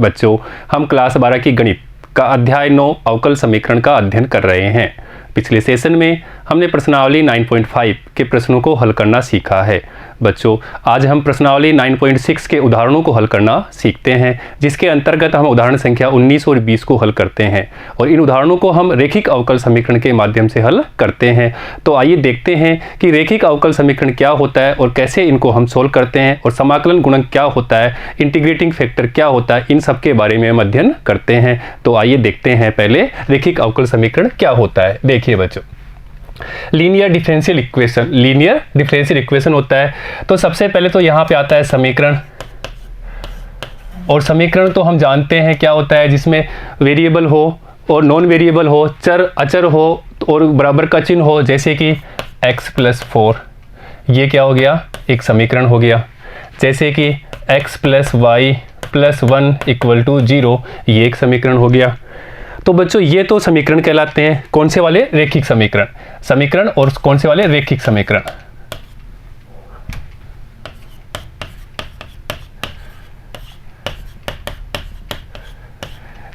बच्चों, हम क्लास 12 की गणित का अध्याय 9 अवकल समीकरण का अध्ययन कर रहे हैं। पिछले सेशन में हमने प्रश्नावली 9.5 के प्रश्नों को हल करना सीखा है। बच्चों, आज हम प्रश्नावली 9.6 के उदाहरणों को हल करना सीखते हैं, जिसके अंतर्गत हम उदाहरण संख्या 19 और 20 को हल करते हैं और इन उदाहरणों को हम रेखिक अवकल समीकरण के माध्यम से हल करते हैं। तो आइए देखते हैं कि रेखिक अवकल समीकरण क्या होता है और कैसे इनको हम सोल्व करते हैं, और समाकलन गुणक क्या होता है, इंटीग्रेटिंग फैक्टर क्या होता है, इन सब के बारे में हम अध्ययन करते हैं। तो आइए देखते हैं पहले रेखिक अवकल समीकरण क्या होता है। देखिए बच्चों, लीनियर डिफरेंशियल इक्वेशन होता है। तो सबसे पहले तो यहाँ पे आता है समीकरण, और समीकरण तो हम जानते हैं क्या होता है, जिसमें वेरिएबल हो और नॉन वेरिएबल हो, चर अचर हो और बराबर का चिन्ह हो, जैसे कि x+4, ये क्या हो गया, एक समीकरण हो गया। जैसे कि x+y+1 = 0, ये एक समीकरण हो गया। तो बच्चों, ये तो समीकरण कहलाते हैं। कौन से वाले? रेखिक समीकरण। और कौन से वाले? रेखिक समीकरण।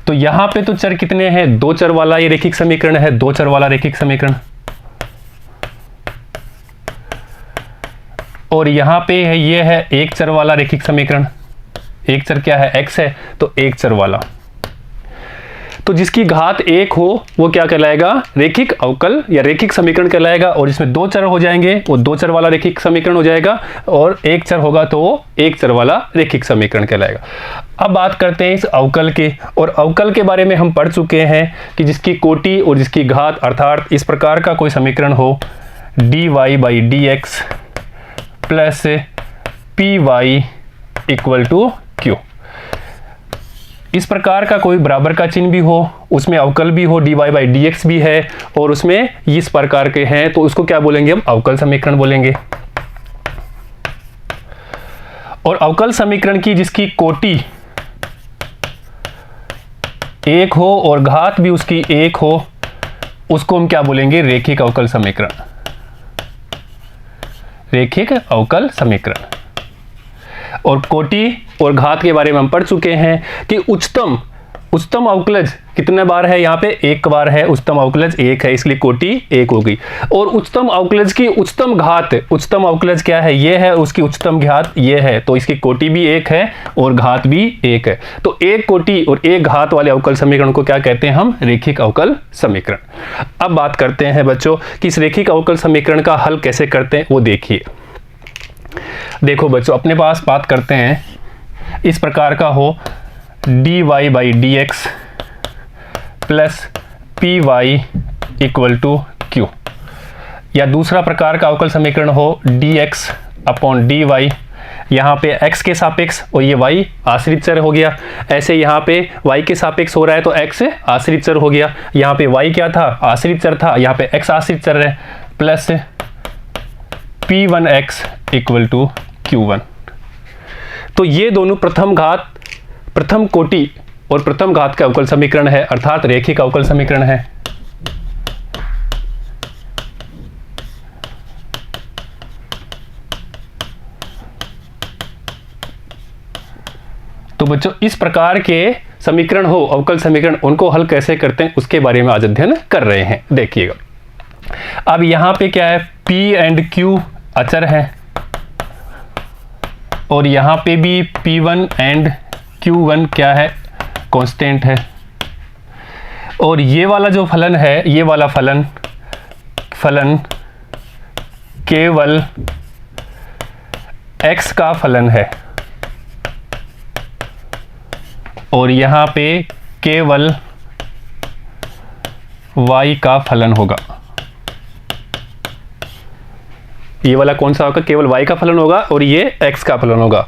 तो यहां पे तो चर कितने हैं? दो चर वाला ये रेखिक समीकरण है, दो चर वाला रेखिक समीकरण। और यहां पे है, ये है एक चर वाला रेखिक समीकरण। एक चर क्या है? x है, तो एक चर वाला। तो जिसकी घात 1 हो वो क्या कहलाएगा? रेखिक अवकल या रेखिक समीकरण कहलाएगा। और इसमें दो चर हो जाएंगे, वो दो चर वाला रेखिक समीकरण हो जाएगा, और एक चर होगा तो वो एक चर वाला रेखिक समीकरण कहलाएगा। अब बात करते हैं इस अवकल के, और अवकल के बारे में हम पढ़ चुके हैं कि जिसकी कोटि और जिसकी घात, अर्थात इस प्रकार का कोई समीकरण हो dy/dx प्लस py = q, इस प्रकार का कोई बराबर का चिन्ह भी हो, उसमें अवकल भी हो, dy/dx भी है, और उसमें इस प्रकार के हैं, तो उसको क्या बोलेंगे? हम अवकल समीकरण बोलेंगे। और अवकल समीकरण की जिसकी कोटि 1 हो और घात भी उसकी 1 हो, उसको हम क्या बोलेंगे? रेखिक अवकल समीकरण। रेखिक अवकल समीकरण। और कोटि और घात के बारे में हम पढ़ चुके हैं कि उच्चतम अवकलज कितने बार है? यहाँ पे एक बार है, उच्चतम अवकलज 1 है, इसलिए कोटि 1 हो गई। और उच्चतम अवकलज की उच्चतम घात, उच्चतम अवकलज क्या है? ये है, उसकी उच्चतम घात ये है, तो इसकी कोटि भी 1 है और घात भी 1 है। तो एक कोटि और एक घात वाले अवकल समीकरण को क्या कहते हैं? हम रेखिक अवकल समीकरण। अब बात करते हैं बच्चों कि इस रेखिक अवकल समीकरण का हल कैसे करते हैं, वो देखिए। देखो बच्चों, अपने पास बात करते हैं, इस प्रकार का हो dy/dx प्लस py = q, या दूसरा प्रकार का अवकल समीकरण हो dx/dy, यहाँ पे x के सापेक्ष और ये y आश्रित चर हो गया। ऐसे यहाँ पे y के सापेक्ष हो रहा है तो x आश्रित चर हो गया। यहाँ पे y क्या था? आश्रित चर था, यहाँ पे x आश्रित चर है, प्लस p1x = q1। तो ये दोनों प्रथम कोटि और प्रथम घात का अवकल समीकरण है, अर्थात रेखिक अवकल समीकरण है। तो बच्चों, इस प्रकार के समीकरण हो, अवकल समीकरण, उनको हल कैसे करते हैं उसके बारे में आज अध्ययन कर रहे हैं। देखिएगा, अब यहां पे क्या है? p एंड q अचर है, और यहाँ पे भी p1 एंड q1 क्या है? कांस्टेंट है। और ये वाला जो फलन है, ये वाला फलन केवल x का फलन है, और यहाँ पे केवल y का फलन होगा। ये वाला कौन सा होगा? केवल y का फलन होगा, और ये x का फलन होगा।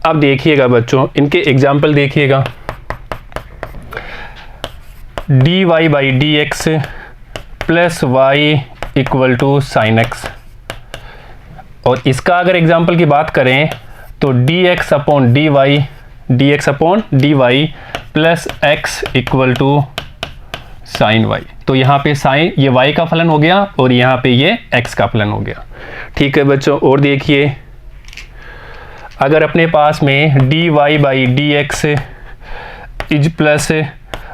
अब देखिएगा बच्चों, इनके एग्जाम्पल देखिएगा। dy/dx plus y = sin x, और इसका अगर एग्जाम्पल की बात करें तो dx/dy plus x = sin y। तो यहाँ पे साइन, ये y का फलन हो गया, और यहाँ पे ये x का फलन हो गया। ठीक है बच्चों, और देखिए, अगर अपने पास में dy/dx is plus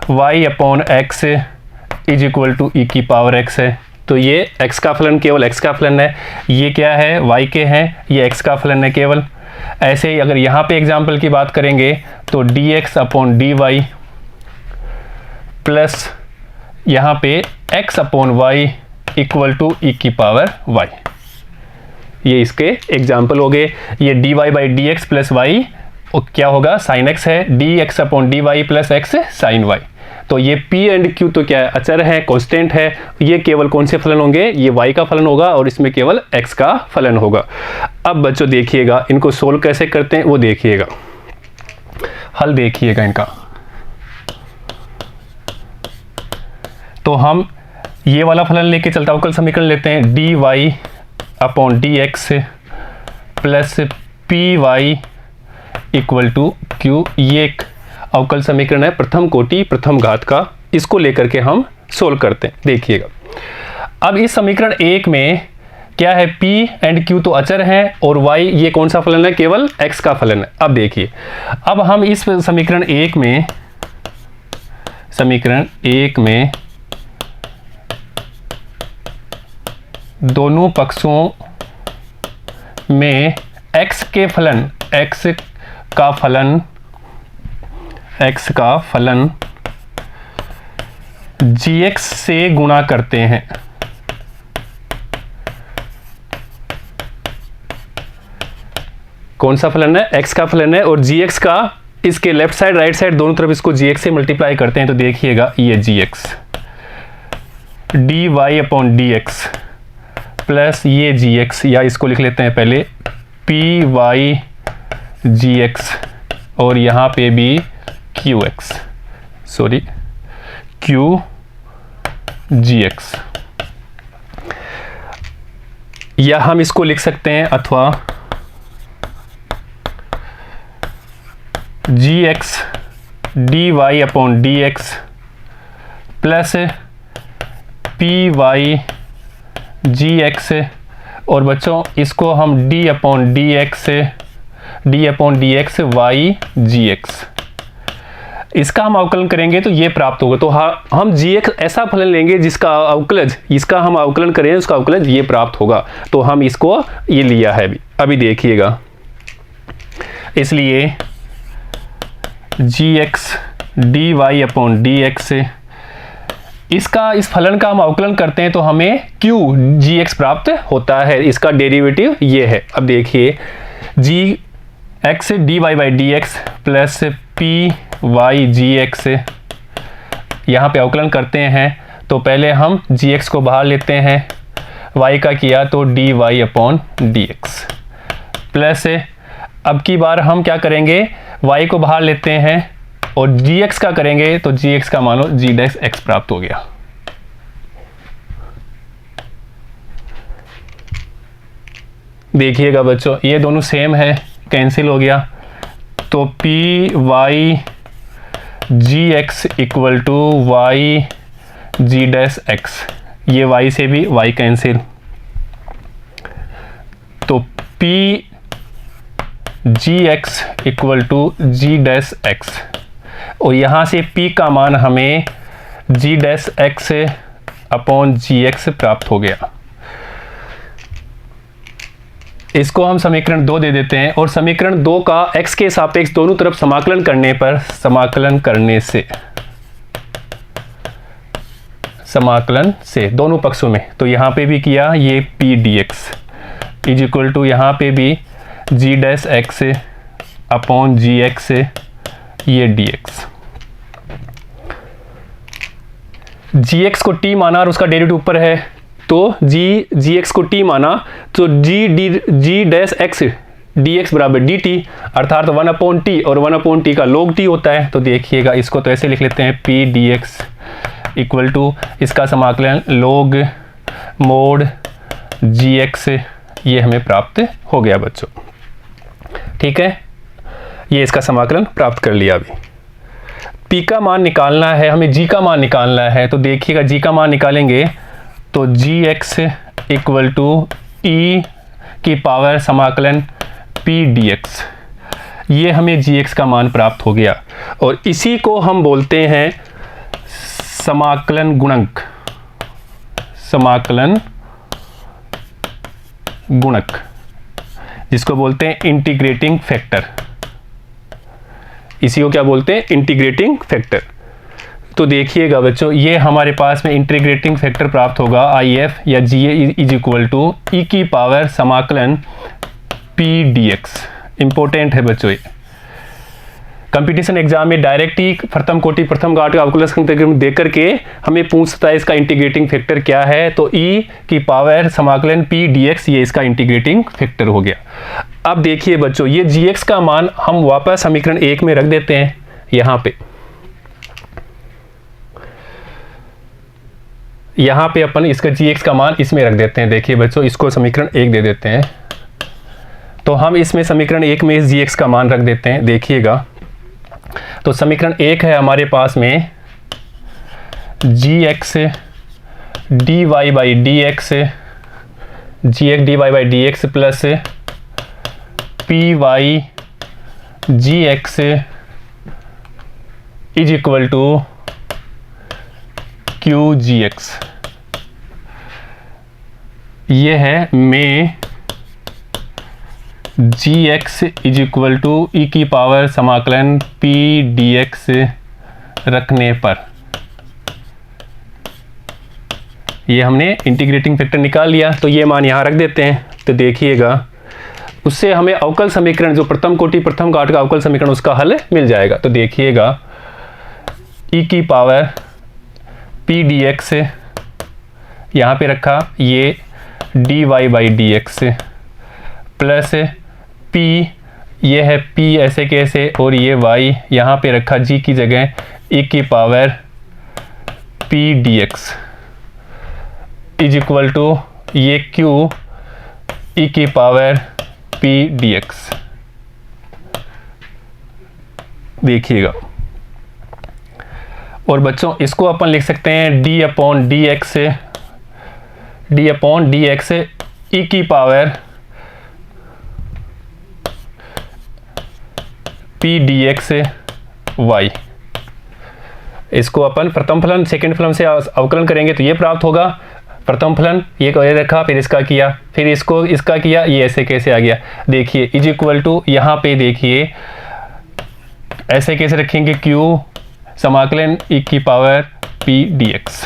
y upon x is equal to e की पावर एक्स है। तो ये x का फलन केवल x का फलन है, ये क्या है y के हैं, ये x का फलन है केवल। ऐसे ही अगर यहाँ पे एग्जाम्पल की बात करेंगे तो dx अपॉन dy प्लस यहाँ पे x upon y equal to e की पावर y, ये इसके एग्जाम्पल हो गए। ये dy by d x plus y क्या होगा, साइन x है, dx upon dy plus x sine y। तो ये p एंड q तो क्या है, अचर है, कांस्टेंट है। ये केवल कौन से फलन होंगे, ये y का फलन होगा और इसमें केवल x का फलन होगा। अब बच्चों देखिएगा इनको सोल्व कैसे करते हैं वो देखिएगा, हल देखिएगा इनका। तो हम ये वाला फलन लेके चलता अवकल समीकरण लेते हैं, dy upon d x plus p y equal to q. ये एक अवकल समीकरण है प्रथम कोटि प्रथम घात का, इसको लेकर के हम सोल्व करते हैं। देखिएगा अब इस समीकरण एक में क्या है, p एंड q तो अचर हैं और y ये कौन सा फलन है, केवल x का फलन है। अब देखिए, अब हम इस समीकरण एक में दोनों पक्षों में x का फलन gx से गुणा करते हैं। कौन सा फलन है, x का फलन है और gx का, इसके लेफ्ट साइड राइट साइड दोनों तरफ इसको gx से मल्टीप्लाई करते हैं। तो देखिएगा ये gx dy upon dx plus ये gx, या इसको लिख लेते हैं पहले py gx और यहाँ पे भी qx, सॉरी q gx, या हम इसको लिख सकते हैं अथवा gx dy upon dx plus py gx, और बच्चों इसको हम d upon dx y gx, इसका हम अवकलन करेंगे तो ये प्राप्त होगा। तो हम gx ऐसा फलन लेंगे जिसका अवकलज, इसका हम अवकलन करें उसका अवकलज ये प्राप्त होगा। तो हम इसको ये लिया है अभी देखिएगा, इसलिए gx dy अपॉन dx, इसका इस फलन का हम अवकलन करते हैं तो हमें q gx प्राप्त होता है, इसका डेरिवेटिव ये है। अब देखिए gx dy by dx plus py gx, यहाँ पे अवकलन करते हैं तो पहले हम gx को बाहर लेते हैं, y का किया तो dy अपॉन dx प्लस अब की बार हम क्या करेंगे, y को बाहर लेते हैं और gx का करेंगे तो gx का मान लो g डैश x प्राप्त हो गया। देखिएगा बच्चों ये दोनों सेम है, कैंसिल हो गया, तो py gx equal to y g dash x, ये y से भी y कैंसिल, तो p gx equal to g dash x, और यहाँ से p का मान हमें g dash x upon gx प्राप्त हो गया। इसको हम समीकरण 2 दे देते हैं और समीकरण 2 का x के सापेक्ष दोनों तरफ समाकलन करने पर, समाकलन से दोनों पक्षों में, तो यहाँ पे भी किया ये p dx is equal to यहाँ पे भी g dash x upon gx ये dx, gx को t माना और उसका डेरिवेटिव ऊपर है तो gx को t माना तो g डैश x dx बराबर dt, अर्थात 1 अपॉन टी, और 1 अपॉन टी का log t होता है। तो देखिएगा इसको तो ऐसे लिख लेते हैं p dx इक्वल टू इसका समाकलन log मोड gx, ये हमें प्राप्त हो गया बच्चों। ठीक है, ये इसका समाकलन प्राप्त कर लिया। अभी p का मान निकालना है, हमें g का मान निकालना है। तो देखिएगा g का मान निकालेंगे तो gx इक्वल टू e की पावर समाकलन p dx, ये हमें gx का मान प्राप्त हो गया और इसी को हम बोलते हैं समाकलन गुणक, समाकलन गुणक, जिसको बोलते हैं इंटीग्रेटिंग फैक्टर। इसी को क्या बोलते हैं? Integrating factor. तो देखिएगा बच्चों, ये हमारे पास में इंटीग्रेटिंग फैक्टर प्राप्त होगा IF या GA is equal to e की पावर समाकलन P dx। इंपॉर्टेंट है बच्चों, ये कंपटीशन एग्जाम में डायरेक्ट ही प्रथम कोटि प्रथम घाट का अवकलन समीकरण दे करके हमें पूछता है इसका इंटीग्रेटिंग फैक्टर क्या है। तो ई की पावर समाकलन P dx ये इसका इंटीग्रेटिंग फैक्टर हो गया। अब देखिए बच्चों, ये gx का मान हम वापस समीकरण 1 में रख देते हैं। यहाँ पे अपन इसका gx का मान इसमें रख देते हैं। देखिए बच्चों, इसको समीकरण 1 दे देते हैं। तो हम इसमें समीकरण 1 में इस gx का मान रख देते हैं। देखिएगा, तो समीकरण 1 है हमारे पास में gx dy by dx, gx dy by dx plus py gx is equal to qgx। ये है में gx is equal to e की पावर समाकलन P dx रखने पर ये हमने इंटीग्रेटिंग फैक्टर निकाल लिया। तो ये मान यहाँ रख देते हैं। तो देखिएगा, उससे हमें अवकल समीकरण, जो प्रथम कोटि प्रथम घाट का अवकल समीकरण, उसका हल मिल जाएगा। तो देखिएगा, ई की पावर P dx यहाँ पे रखा, ये dy by dx plus p, ये है p ऐसे कैसे, और ये y यहाँ पे रखा g की जगह e की power P dx is equal to ये q e की पावर P dx। देखिएगा, और बच्चों इसको अपन लिख सकते हैं d अपॉन dx e की पावर P dx y। इसको अपन प्रथम फलन सेकंड फलन से अवकलन करेंगे तो ये प्राप्त होगा। प्रथम फलन ये रखा, फिर इसका किया, फिर इसको इसका किया, ये ऐसे कैसे आ गया। देखिए इज इक्वल टू, यहाँ पे देखिए ऐसे कैसे रखेंगे, q समाकलन e की पावर P dx।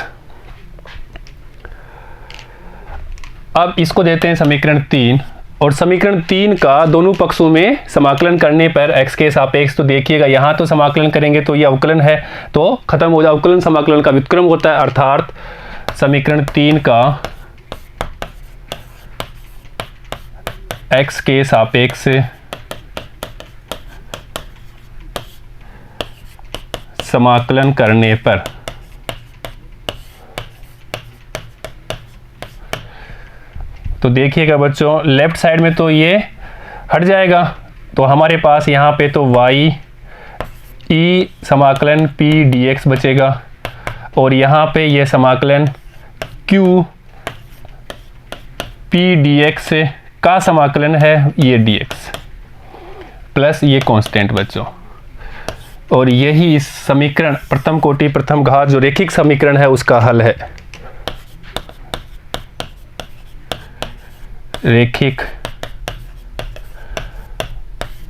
अब इसको देते हैं समीकरण 3, और समीकरण 3 का दोनों पक्षों में समाकलन करने पर x के सापेक्ष, तो देखिएगा यहाँ तो समाकलन करेंगे तो ये अवकलन है, तो खत्म हो जाए, अवकलन समाकलन का व्युत्क्रम होता है। अर्थात समीकरण 3 का x के सापेक्ष समाकलन करने पर तो देखिएगा बच्चों, लेफ्ट साइड में तो ये हट जाएगा, तो हमारे पास यहाँ पे तो y e समाकलन P dx बचेगा, और यहाँ पे ये समाकलन q P dx का समाकलन है ये dx प्लस ये कांस्टेंट बच्चों। और यही इस समीकरण प्रथम कोटि प्रथम घात जो रेखिक समीकरण है उसका हल है। रेखिक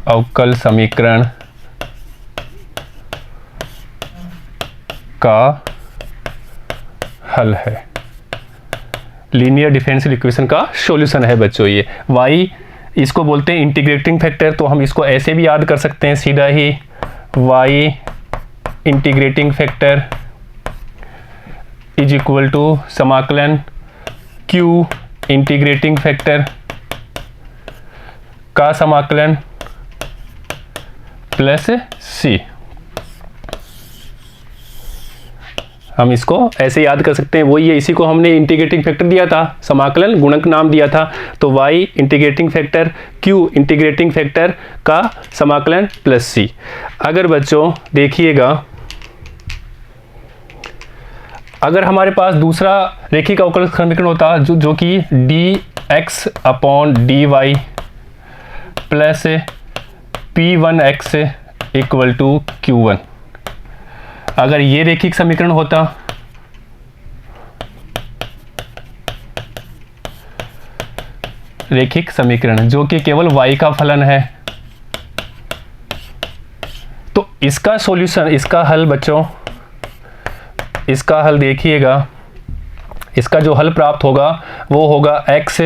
अवकल समीकरण का हल है, लीनियर डिफरेंशियल इक्वेशन का सॉल्यूशन है बच्चों ये। y इसको बोलते हैं इंटीग्रेटिंग फैक्टर, तो हम इसको ऐसे भी याद कर सकते हैं सीधा ही, y integrating factor is equal to समाकलन q इंटीग्रेटिंग फैक्टर का समाकलन प्लस c। हम इसको ऐसे याद कर सकते हैं, वही है, इसी को हमने इंटीग्रेटिंग फैक्टर दिया था, समाकलन गुणक नाम दिया था। तो y integrating factor q integrating factor का समाकलन प्लस c। अगर बच्चों देखिएगा, अगर हमारे पास दूसरा रेखिक अवकल समीकरण होता जो कि dx upon dy plus P1x equal to Q1। अगर ये रेखिक समीकरण होता रेखिक समीकरण जो कि केवल y का फलन है, तो इसका सॉल्यूशन, इसका हल बच्चों, इसका हल देखिएगा, इसका जो हल प्राप्त होगा वो होगा x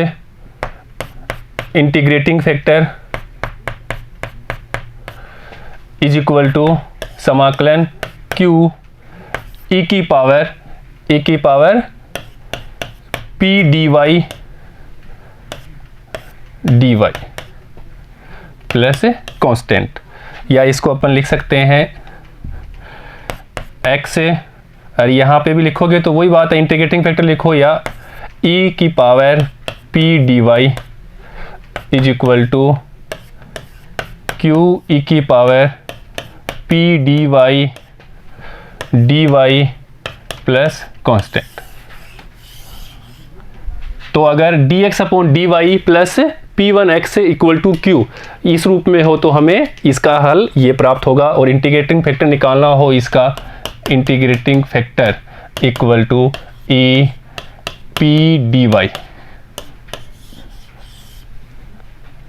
integrating factor is equal to समाकलन q e की power p dy plus constant, या इसको अपन लिख सकते हैं x, और यहाँ पे भी लिखोगे तो वही बात है, इंटीग्रेटिंग फैक्टर लिखो या e की power p dy is equal to q e की power p dy plus constant. तो अगर dx upon dy plus P1x equal to Q इस रूप में हो तो हमें इसका हल ये प्राप्त होगा, और इंटीग्रेटिंग फैक्टर निकालना हो इसका, integrating factor equal to e p dy।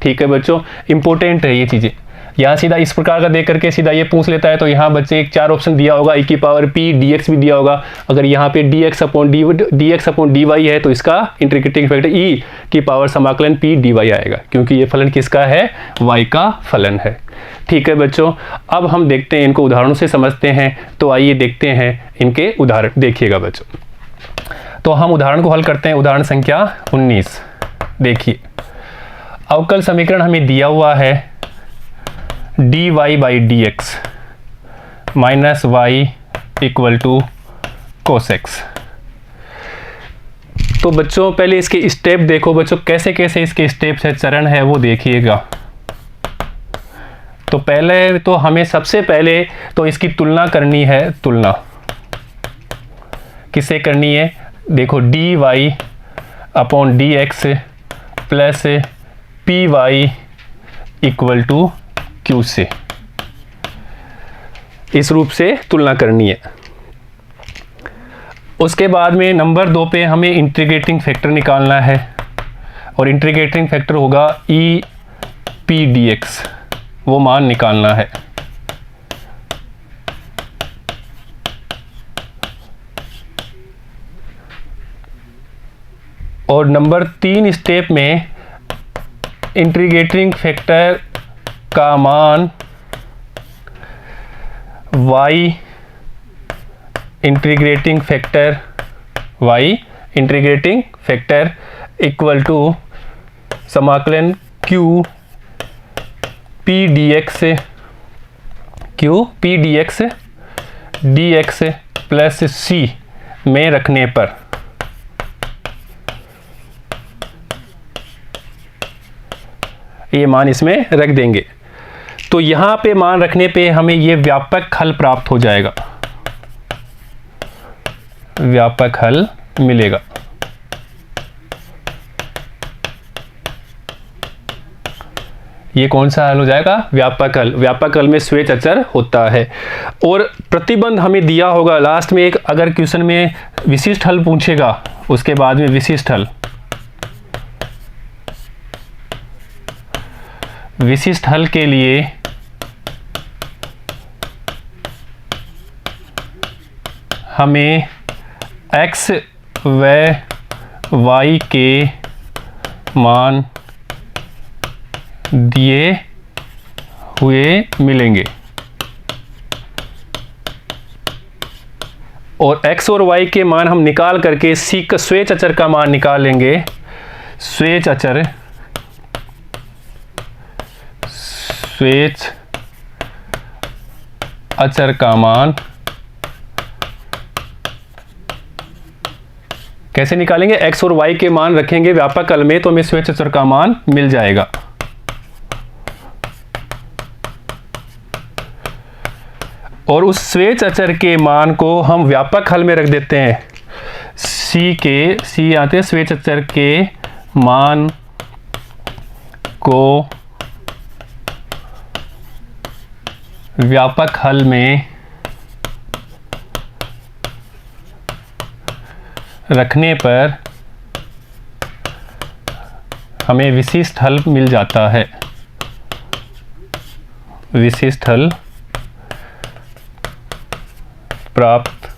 ठीक है बच्चों, इंपॉर्टेंट है ये चीज़ें। यहाँ सीधा इस प्रकार का देख करके सीधा ये पूछ लेता है, तो यहाँ बच्चे एक 4 ऑप्शन दिया होगा, e की पावर p dx भी दिया होगा। अगर यहाँ पे dx अपॉन dy है तो इसका इंटीग्रेटिंग फैक्टर e की पावर समाकलन p dy आएगा, क्योंकि ये फलन किसका है, y का फलन है। ठीक है बच्चों, अब हम देखते हैं, इनको उदाहरणों से समझते हैं। तो आइए देखते हैं इनके उदाहरण। देखिएगा बच्चों, तो हम उदाहरण को हल करते हैं। उदाहरण संख्या 19 देखिए, अवकल समीकरण हमें दिया हुआ है dy by dx minus y equal to cos x। तो बच्चों पहले इसके स्टेप देखो बच्चों, कैसे कैसे इसके स्टेप्स है, चरण है, वो देखिएगा। तो पहले तो हमें सबसे पहले तो इसकी तुलना करनी है। तुलना किससे करनी है, देखो dy upon dx plus py equal to q से, इस रूप से तुलना करनी है। उसके बाद में नंबर 2 पे हमें इंटीग्रेटिंग फैक्टर निकालना है, और इंटीग्रेटिंग फैक्टर होगा e p dx, वो मान निकालना है। और नंबर 3 स्टेप में इंटीग्रेटिंग फैक्टर का मान y integrating factor equal to समाकलन q p dx dx plus c में रखने पर ये मान इसमें रख देंगे। तो यहाँ पे मान रखने पे हमें ये व्यापक हल प्राप्त हो जाएगा, व्यापक हल मिलेगा। ये कौन सा हल हो जाएगा, व्यापक हल। व्यापक हल में स्वेच्छ अचर होता है। और प्रतिबंध हमें दिया होगा लास्ट में एक, अगर क्वेश्चन में विशिष्ट हल पूछेगा उसके बाद में विशिष्ट हल, विशिष्ट हल के लिए हमें x व y के मान दिए हुए मिलेंगे, और x और y के मान हम निकाल करके c का स्वेच्छ अचर का मान निकाल लेंगे। स्वेच्छ अचर का मान कैसे निकालेंगे, x और y के मान रखेंगे व्यापक हल में, तो हमें स्वेच्छ अचर का मान मिल जाएगा। और उस स्वेच्छ अचर के मान को हम व्यापक हल में रख देते हैं। c आते हैं स्वेच्छ अचर के मान को व्यापक हल में रखने पर हमें विशिष्ट हल मिल जाता है, विशिष्ट हल प्राप्त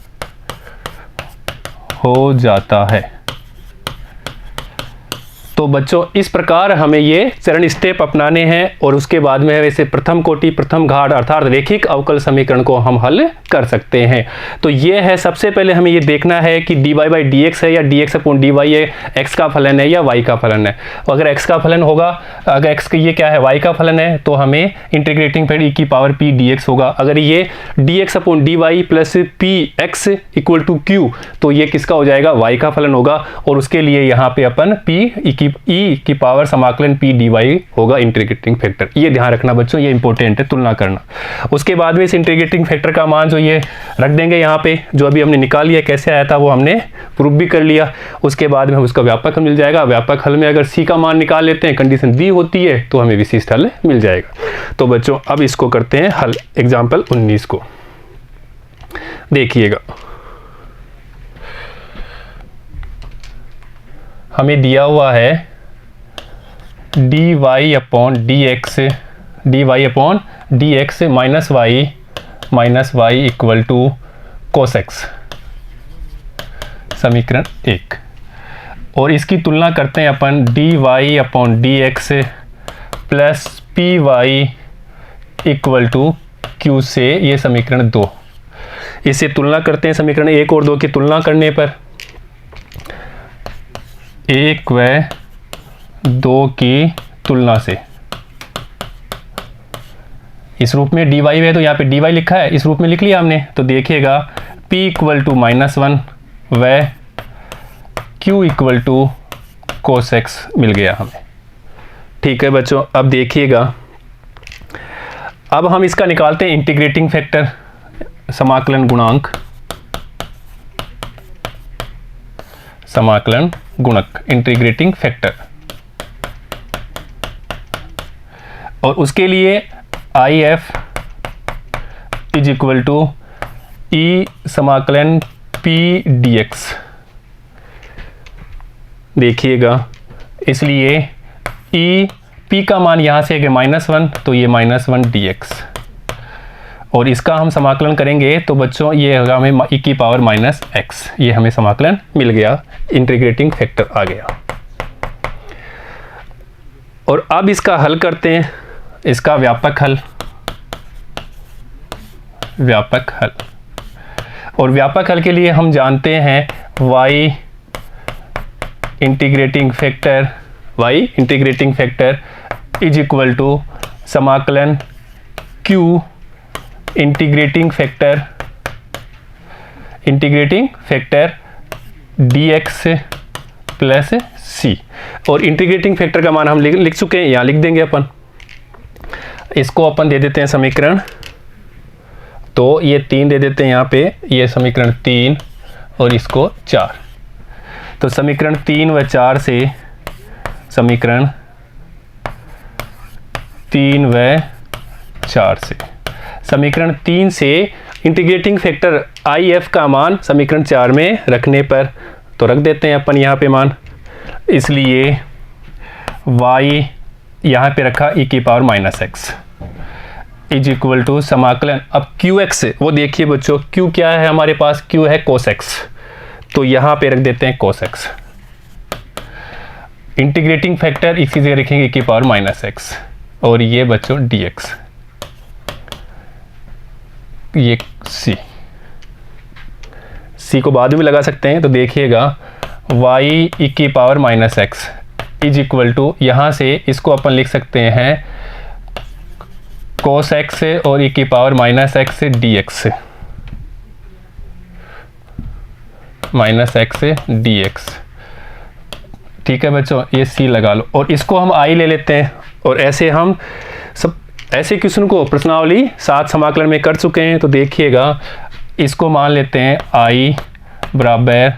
हो जाता है। तो बच्चों इस प्रकार हमें ये चरण स्टेप अपनाने हैं और उसके बाद में वैसे प्रथम कोटि प्रथम घाट अर्थात रैखिक अवकल समीकरण को हम हल कर सकते हैं। तो ये है, सबसे पहले हमें ये देखना है कि dy बाई डी एक्स है या dx अपॉन dy है, x का फलन है या y का फलन है। अगर x का फलन होगा, अगर x का ये क्या है y का फलन है, तो हमें इंटीग्रेटिंग फैक्टर e की पावर p dx होगा। अगर ये dx upon dy plus px equal to q, तो ये किसका हो जाएगा, y का फलन होगा। और उसके लिए यहाँ पे अपन e की पावर समाकलन p dy होगा इंटीग्रेटिंग फैक्टर। ये ध्यान रखना बच्चों, ये इंपॉर्टेंट है तुलना करना। उसके बाद में इस इंटीग्रेटिंग फैक्टर का मान जो ये रख देंगे यहाँ पे, जो अभी हमने निकाल लिया कैसे आया था वो हमने प्रूफ भी कर लिया। उसके बाद में हम उसका व्यापक हल मिल जाएगा। व्यापक हल में अगर c का मान निकाल लेते हैं, कंडीशन दी होती है, तो हमें विशिष्ट हल मिल जाएगा। तो बच्चों अब इसको करते हैं हल, एग्जाम्पल 19 को देखिएगा। हमें दिया हुआ है dy upon d x minus y equal to cos x, समीकरण 1। और इसकी तुलना करते हैं अपन dy upon d x plus p y equal to q से, ये समीकरण 2। इससे तुलना करते हैं समीकरण 1 और 2 की तुलना करने पर 1 व 2 की तुलना से। इस रूप में dy है तो यहाँ पे dy लिखा है, इस रूप में लिख लिया हमने। तो देखिएगा p इक्वल टू -1 व q equal to cos x मिल गया हमें। ठीक है बच्चों, अब देखिएगा, अब हम इसका निकालते हैं इंटीग्रेटिंग फैक्टर, समाकलन गुणांक, समाकलन गुणक, इंटीग्रेटिंग फैक्टर। और उसके लिए IF इज इक्वल टू ई समाकलन P dx। देखिएगा, इसलिए ई P का मान यहाँ से है -1, तो ये -1 dx। और इसका हम समाकलन करेंगे तो बच्चों ये होगा हमें e की पावर -x। ये हमें समाकलन मिल गया, इंटीग्रेटिंग फैक्टर आ गया। और अब इसका हल करते हैं, इसका व्यापक हल, व्यापक हल। और व्यापक हल के लिए हम जानते हैं y integrating factor is equal to समाकलन q integrating factor dx plus c। और इंटीग्रेटिंग फैक्टर का मान हम लिख चुके हैं, यहाँ लिख देंगे अपन। इसको अपन दे देते हैं समीकरण, तो ये 3 दे देते हैं यहाँ पे, ये समीकरण 3 और इसको 4। तो समीकरण 3 व 4 से, समीकरण 3 व 4 से, समीकरण 3 से इंटीग्रेटिंग फैक्टर IF का मान समीकरण 4 में रखने पर, तो रख देते हैं अपन यहाँ पे मान। इसलिए y यहाँ पे रखा e की power -x is equal to समाकलन, अब qx, वो देखिए बच्चों q क्या है हमारे पास, q है cos x, तो यहाँ पे रख देते हैं cos x। इंटीग्रेटिंग फैक्टर इसी जगह रखेंगे e की पावर -x, और ये बच्चों dx, ये c को बाद में लगा सकते हैं। तो देखिएगा y e की power -x is equal to, यहाँ से इसको अपन लिख सकते हैं cos x और e की power -x dx, -x dx। ठीक है बच्चों, ये c लगा लो और इसको हम i ले लेते हैं। और ऐसे हम सब ऐसे क्वेश्चन को प्रश्नावली 7 समाकलन में कर चुके हैं। तो देखिएगा, इसको मान लेते हैं i बराबर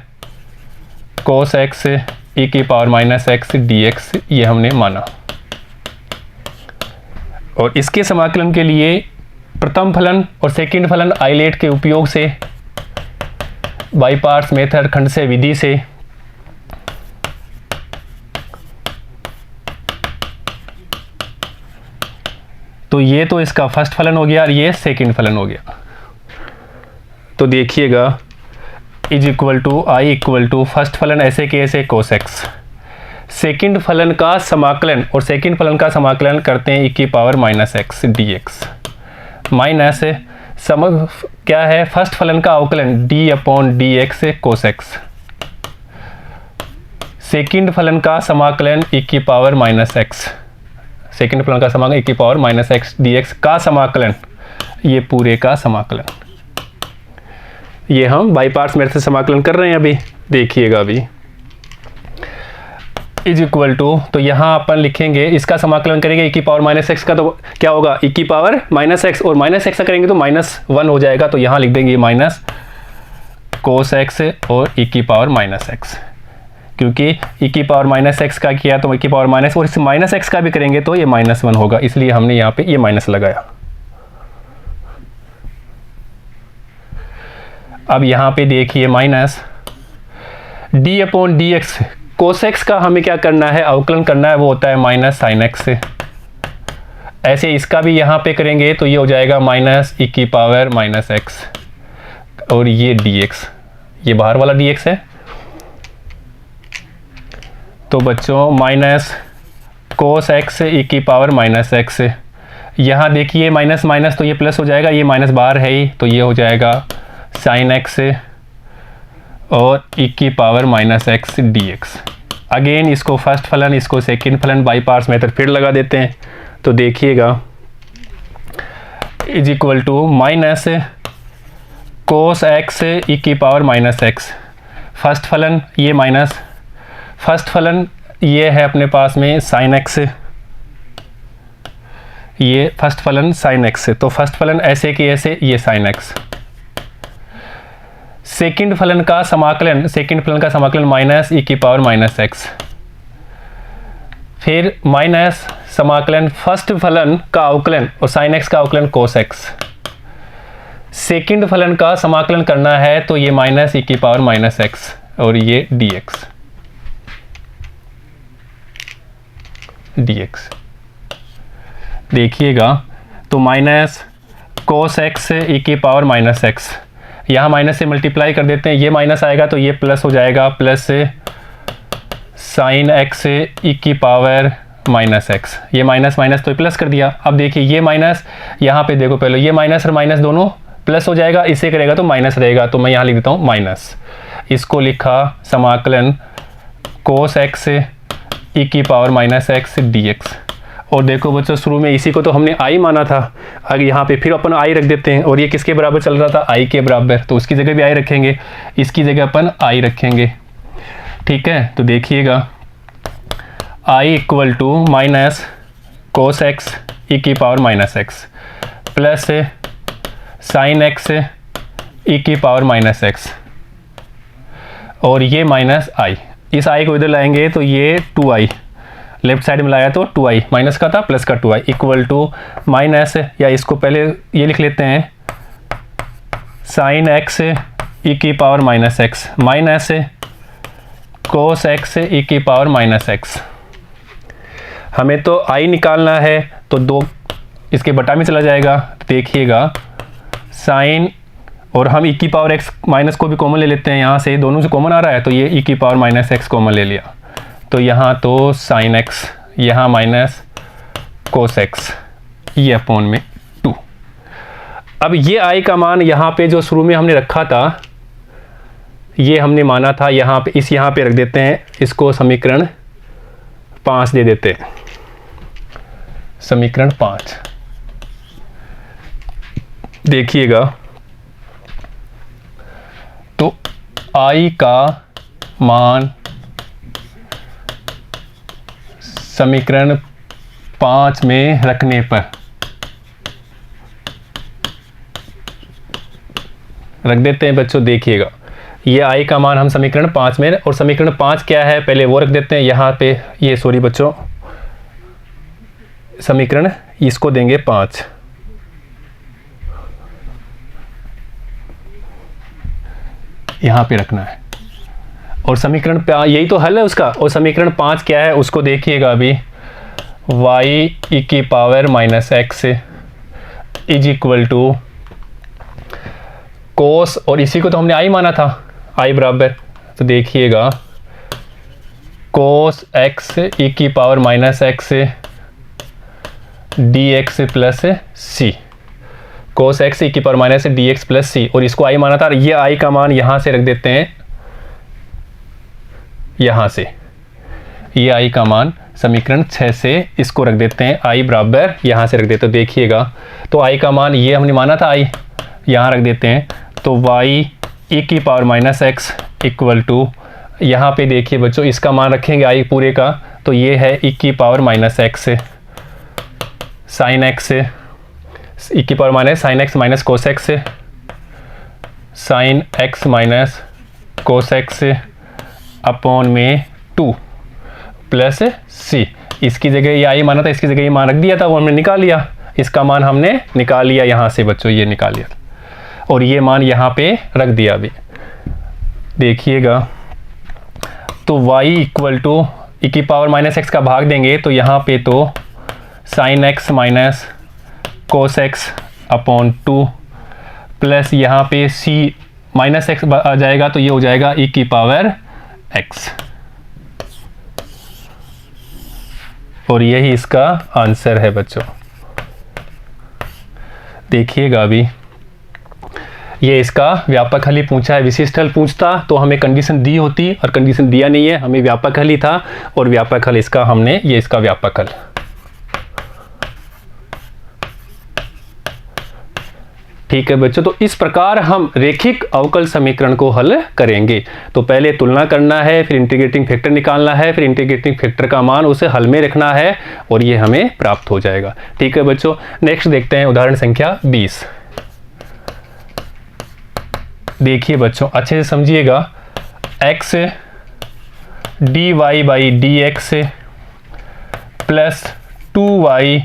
cos x e की पावर -x dx, ये हमने माना। और इसके समाकलन के लिए प्रथम फलन और सेकंड फलन आइलेट के उपयोग से बाई पार्ट्स मेथड खंड से विधि से तो ये तो इसका फर्स्ट फलन हो गया और ये सेकंड फलन हो गया। तो देखिएगा is equal to I equal to first फलन ऐसे के ऐसे कोस एक्स, सेकंड फलन का समाकलन और सेकंड फलन का समाकलन करते हैं e की power minus x d x minus क्या है फर्स्ट फलन का अवकलन d upon d x cos x, second फलन का समाकलन e की पावर माइनस एक्स, सेकंड फलन का समाकलन e की power minus x d x का समाकलन, ये पूरे का समाकलन, ये हम बाई पार्ट्स मेथड से समाकलन कर रहे हैं अभी। देखिएगा अभी इज इक्वल टू, तो यहाँ अपन लिखेंगे इसका समाकलन करेंगे e की पावर माइनस एक्स का, तो क्या होगा e की पावर माइनस एक्स और माइनस एक्स का करेंगे तो माइनस 1 हो जाएगा, तो यहाँ लिख देंगे माइनस कोस एक्स और e की पावर माइनस एक्स, क्योंकि e की पावर माइनस एक्स का किया तो e की पावर माइनस, और इस माइनस एक्स का भी करेंगे तो ये -1 होगा, इसलिए हमने यहाँ पे ये माइनस लगाया। अब यहाँ पे देखिए minus d upon d x, cos x का हमें क्या करना है अवकलन करना है, वो होता है माइनस साइन एक्स से, ऐसे इसका भी यहाँ पे करेंगे तो ये हो जाएगा माइनस e की पावर माइनस एक्स और ये dx, ये बाहर वाला dx है, तो बच्चों माइनस कोस एक्स e की पावर माइनस एक्स, यहाँ देखिए माइनस माइनस तो ये प्लस हो जाएगा, ये माइनस बाहर है ही, तो ये हो जाएगा साइन एक्स और e की power minus x d x. Again इसको फर्स्ट फलन इसको सेकंड फलन बाई पार्ट्स मेथड फिर लगा देते हैं, तो देखिएगा is equal to minus cos x e की पावर माइनस एक्स, फर्स्ट फलन ये माइनस, फर्स्ट फलन ये है अपने पास में साइन एक्स, ये फर्स्ट फलन साइन एक्स, तो फर्स्ट फलन ऐसे कि ऐसे ये साइन एक्स, सेकंड फलन का समाकलन, सेकंड फलन का समाकलन माइनस e की पावर माइनस एक्स, फिर माइनस समाकलन फर्स्ट फलन का अवकलन और साइन एक्स का अवकलन कोस एक्स, सेकंड फलन का समाकलन करना है तो ये माइनस e की पावर माइनस एक्स और ये dx dx। देखिएगा तो माइनस कोस एक्स e की पावर माइनस एक्स, यहाँ माइनस से मल्टीप्लाई कर देते हैं, ये माइनस आएगा तो ये प्लस हो जाएगा, प्लस साइन एक्स e की पावर माइनस एक्स, ये माइनस माइनस तो प्लस कर दिया। अब देखिए ये माइनस, यहाँ पे देखो पहले ये माइनस और माइनस दोनों प्लस हो जाएगा, इसे करेगा तो माइनस रहेगा, तो मैं यहाँ लिख देता हूँ माइनस, इसको लिखा समाकलन कोस एक्स e की power minus x d x. और देखो बच्चों शुरू में इसी को तो हमने आई माना था, आगे यहाँ पे फिर अपन आई रख देते हैं, और ये किसके बराबर चल रहा था आई के बराबर, तो उसकी जगह भी आई रखेंगे, इसकी जगह अपन आई रखेंगे, ठीक है। तो देखिएगा I equal to minus cos x e की power minus x plus sine x e की पावर माइनस एक्स और ये माइनस आई, इस आई को इधर लाएंगे तो ये 2i, लेफ्ट साइड में लाया तो 2i, माइनस का था प्लस का 2i इक्वल टू माइनस, या इसको पहले ये लिख लेते हैं साइन एक्स e की power minus x minus cos x e की पावर माइनस एक्स। हमें तो i निकालना है तो 2 इसके बटा में चला जाएगा, देखिएगा साइन, और हम e की पावर x माइनस को भी कॉमन ले लेते हैं, यहाँ से दोनों से कॉमन आ रहा है तो ये e की पावर माइनस एक्स कॉमन ले लिया, तो यहाँ तो साइन एक्स, यहाँ माइनस कोस एक्स, ये अपॉन में 2। अब ये आई का मान यहाँ पे जो शुरू में हमने रखा था ये हमने माना था, यहाँ पे यहाँ पे रख देते हैं, इसको समीकरण 5 दे देते हैं, समीकरण 5। देखिएगा तो आई का मान समीकरण 5 में रखने पर रख देते हैं बच्चों। देखिएगा ये आई का मान हम समीकरण 5 में, और समीकरण 5 क्या है पहले वो रख देते हैं यहाँ पे, ये सॉरी बच्चों समीकरण इसको देंगे 5, यहाँ पे रखना है। और समीकरण यही तो हल है उसका। और समीकरण 5 क्या है उसको देखिएगा अभी, y e की पावर माइनस एक्स इज इक्वल टू कोस, और इसी को तो हमने आई माना था, आई बराबर, तो देखिएगा कोस एक्स ई की power minus x d x plus c, cos x e की power minus d x plus c, और इसको आई माना था। ये आई का मान यहाँ से रख देते हैं, यहाँ से ये आई का मान समीकरण 6 से इसको रख देते हैं, आई बराबर यहाँ से रख देते हैं। तो देखिएगा, तो आई का मान ये हमने माना था, आई यहाँ रख देते हैं, तो वाई ई की power minus x equal to, यहाँ पे देखिए बच्चों इसका मान रखेंगे आई पूरे का, तो ये है ई की power minus x sine x, e की power minus sine x minus cos x, sine x minus cos x upon में 2 प्लस सी। इसकी जगह ये आई माना था, इसकी जगह ये मान रख दिया था, वो हमने निकाल लिया, इसका मान हमने निकाल लिया यहाँ से बच्चों, ये निकाल लिया और ये मान यहाँ पे रख दिया। अभी देखिएगा, तो y इक्वल टू ई की पावर माइनस एक्स का भाग देंगे, तो यहाँ पे तो sign x minus cos x upon 2 plus यहाँ पे c माइनस एक्स आ जाएगा, तो ये हो जाएगा ई की पावर x, और यही इसका आंसर है बच्चों। देखिएगा अभी, ये इसका व्यापक हल ही पूछा है। विशिष्ट हल पूछता तो हमें कंडीशन दी होती, और कंडीशन दिया नहीं है, हमें व्यापक हल ही था, और व्यापक हल इसका हमने, ये इसका व्यापक हल। ठीक है बच्चों, तो इस प्रकार हम रेखिक अवकल समीकरण को हल करेंगे। तो पहले तुलना करना है, फिर इंटीग्रेटिंग फैक्टर निकालना है, फिर इंटीग्रेटिंग फैक्टर का मान उसे हल में रखना है, और ये हमें प्राप्त हो जाएगा। ठीक है बच्चों, नेक्स्ट देखते हैं उदाहरण संख्या 20। देखिए बच्चों अच्छे से समझिएगा, x dy by d x plus 2y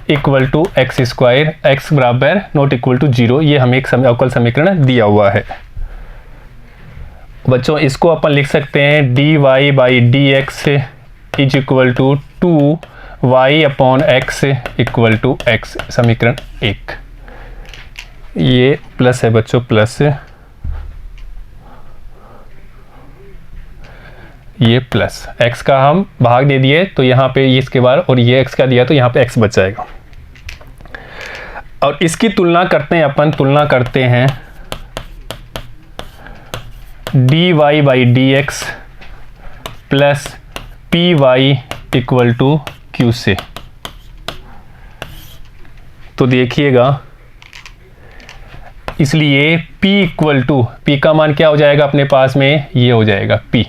equal to x square, x बराबर नॉट इक्वल टू 0, ये हमें एक अवकल समीकरण दिया हुआ है बच्चों। इसको अपन लिख सकते हैं dy by d x is equal to 2y upon x equal to x, समीकरण 1। ये प्लस है बच्चों, प्लस ये प्लस x का हम भाग दे दिए, तो यहाँ पे इसके बाद, और ये x का दिया तो यहाँ पे x बच जाएगा। और इसकी तुलना करते हैं, अपन तुलना करते हैं dy by d x plus p y equal to q से। तो देखिएगा, इसलिए p इक्वल टू, p का मान क्या हो जाएगा अपने पास में, ये हो जाएगा p,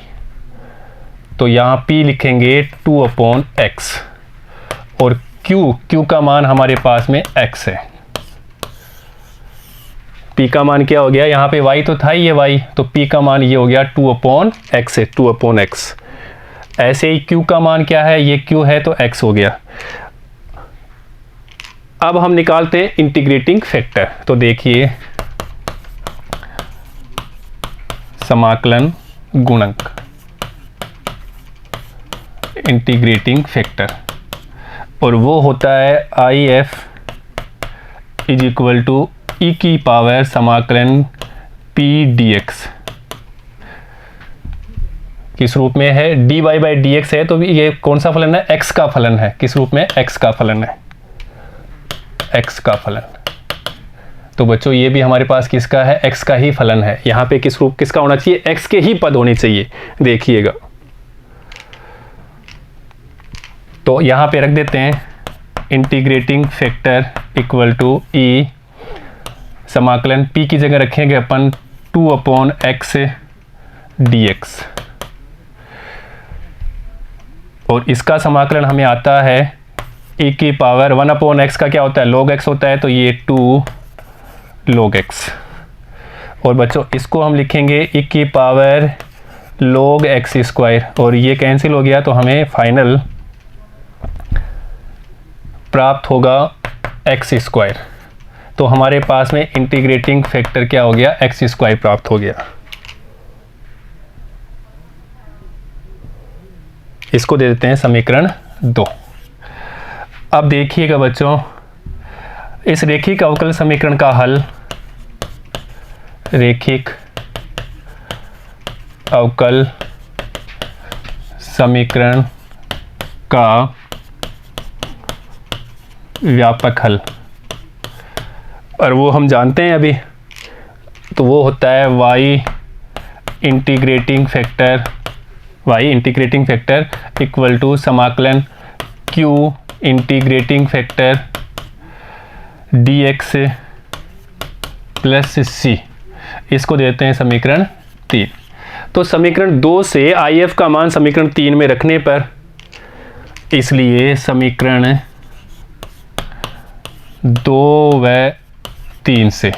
तो यहाँ p लिखेंगे 2 अपॉन एक्स, और q का मान हमारे पास में x है। p का मान क्या हो गया, यहाँ पे y तो था ही ये y, तो p का मान ये हो गया 2 अपॉन एक्स है, 2 अपॉन एक्स। ऐसे ही q का मान क्या है, ये q है तो x हो गया। अब हम निकालते हैं इंटीग्रेटिंग फैक्टर। तो देखिए, समाकलन गुणक, इंटीग्रेटिंग फैक्टर, और वो होता है I F is equal to e की पावर समाकलन पी डी एक्स। किस रूप में है, d y by d x है, तो ये कौन सा फलन है, एक्स का फलन है। किस रूप में, एक्स का फलन है, एक्स का फलन। तो बच्चों ये भी हमारे पास किसका है, एक्स का ही फलन है। यहाँ पे किस रूप किसका होना चाहिए, एक्स के ही पद होने चाहिए। देखिएगा, तो यहाँ पे रख देते हैं इंटीग्रेटिंग फैक्टर इक्वल टू ई, समाकलन p की जगह रखेंगे अपन 2 अपॉन एक्स डी एक्स, और इसका समाकलन हमें आता है e की पावर 1 अपॉन एक्स का क्या होता है, log x होता है, तो ये 2 log x। और बच्चों इसको हम लिखेंगे e की पावर log x स्क्वायर, और ये कैंसिल हो गया, तो हमें फाइनल प्राप्त होगा एक्स स्क्वायर। तो हमारे पास में इंटीग्रेटिंग फैक्टर क्या हो गया, एक्स स्क्वायर प्राप्त हो गया। इसको दे देते हैं समीकरण 2। अब देखिएगा बच्चों, इस रेखिक अवकल समीकरण का हल, रेखिक अवकल समीकरण का व्यापक हल, और वो हम जानते हैं अभी, तो वो होता है y integrating factor equal to समाकलन q integrating factor dx plus c। इसको देते हैं समीकरण 3। तो समीकरण 2 से IF का मान समीकरण 3 में रखने पर, इसलिए समीकरण 2 व 3 से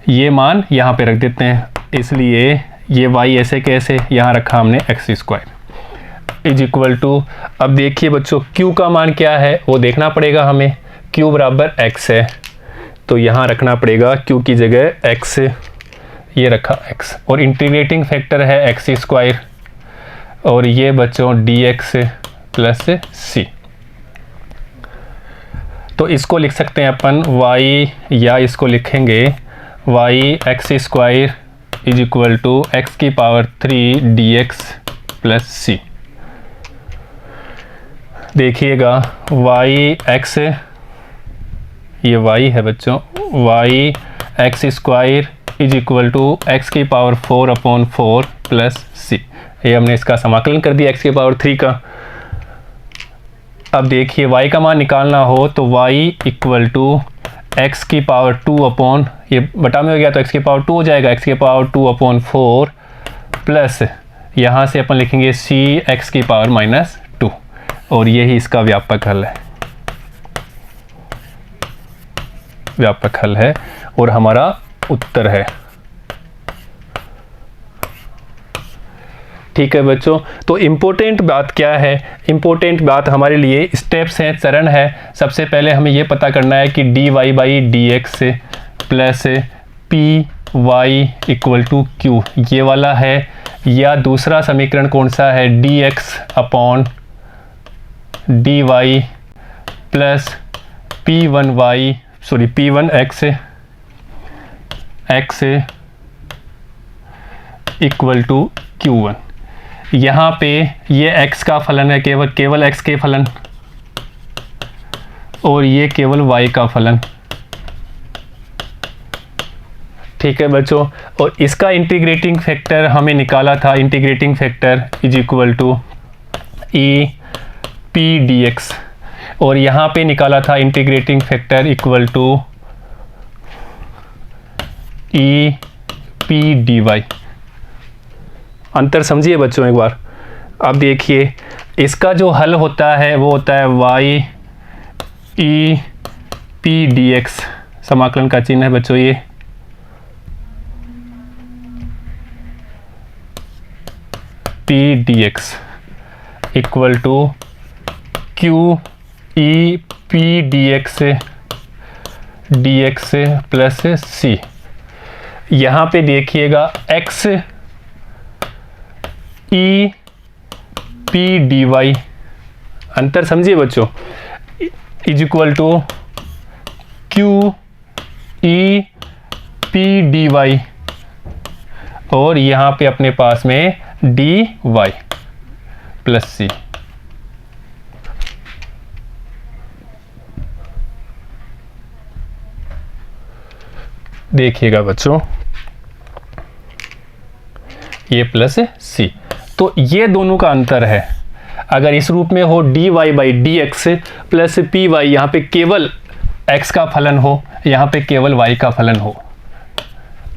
ये मान यहाँ पे रख देते हैं, इसलिए ये y ऐसे कैसे यहाँ रखा हमने x² इज इक्वल टू, अब देखिए बच्चों q का मान क्या है वो देखना पड़ेगा हमें। q बराबर x है, तो यहाँ रखना पड़ेगा q की जगह x, ये रखा x, और इंटीग्रेटिंग फैक्टर है x², और ये बच्चों dx प्लस c। तो इसको लिख सकते हैं अपन y, या इसको लिखेंगे y x² is equal to x की पावर 3 dx प्लस c। देखिएगा y ये y है बच्चों, y x² is equal to x की पावर 4/4 प्लस c। ये हमने इसका समाकलन कर दिया x की पावर 3 का। अब देखिए y का मान निकालना हो तो y इक्वल टू x की पावर 2 ये बटा में हो गया तो x की पावर 2 हो जाएगा, x की पावर 2/4 प्लस यहाँ से अपन लिखेंगे c x की पावर -2, और यही इसका व्यापक हल है, व्यापक हल है और हमारा उत्तर है। ठीक है बच्चों, तो इम्पोर्टेंट बात क्या है? इम्पोर्टेंट बात हमारे लिए स्टेप्स हैं, चरण है। सबसे पहले हमें ये पता करना है कि dy/dx plus py equal to q ये वाला है, या दूसरा समीकरण कौन सा है dx/dy plus p1x equal to q1। यहाँ पे ये x का फलन है, केवल x के फलन, और ये केवल y का फलन। ठीक है बच्चों, और इसका इंटीग्रेटिंग फैक्टर हमें निकाला था, integrating factor is equal to e p dx, और यहाँ पे निकाला था integrating factor equal to e p dy। अंतर समझिए बच्चों एक बार। अब देखिए इसका जो हल होता है वो होता है y e p dx, समाकलन का चिन्ह है बच्चों ये, p dx equal to q e p dx plus c। यहाँ पे देखिएगा x e p dy, अंतर समझिए बच्चों, is equal to q e p dy, और यहाँ पे अपने पास में dy प्लस c। देखिएगा बच्चों ये प्लस c, तो ये दोनों का अंतर है। अगर इस रूप में हो dy/dx प्लस py, यहाँ पे केवल x का फलन हो, यहाँ पे केवल y का फलन हो,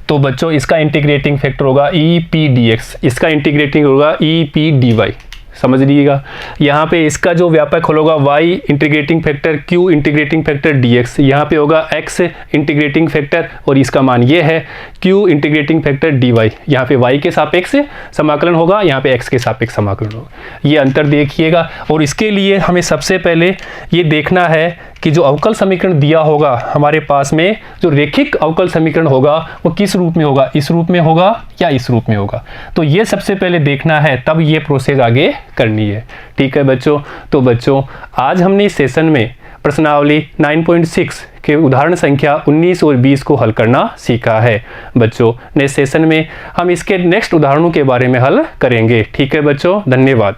तो बच्चों इसका इंटीग्रेटिंग फैक्टर होगा e p dx, इसका इंटीग्रेटिंग होगा e p dy। समझ लीजिएगा, यहाँ पे इसका जो व्यापक हल होगा y integrating factor q integrating factor dx, यहाँ पे होगा x इंटीग्रेटिंग फैक्टर, और इसका मान ये है q इंटीग्रेटिंग फैक्टर dy। यहाँ पे y के सापेक्ष समाकलन होगा, यहाँ पे x के सापेक्ष समाकलन होगा। ये अंतर देखिएगा, और इसके लिए हमें सबसे पहले ये देखना है कि जो अवकल समीकरण दिया होगा हमारे पास में, जो रेखिक अवकल समीकरण होगा वो किस रूप में होगा, इस रूप में होगा या इस रूप में होगा। तो ये सबसे पहले देखना है, तब ये प्रोसेस आगे करनी है। ठीक है बच्चों, तो बच्चों आज हमने इस सेशन में प्रश्नावली 9.6 के उदाहरण संख्या 19 और 20 को हल करना सीखा है। बच्चों नेक्स्ट सेशन में हम इसके नेक्स्ट उदाहरणों के बारे में हल करेंगे। ठीक है बच्चों, धन्यवाद।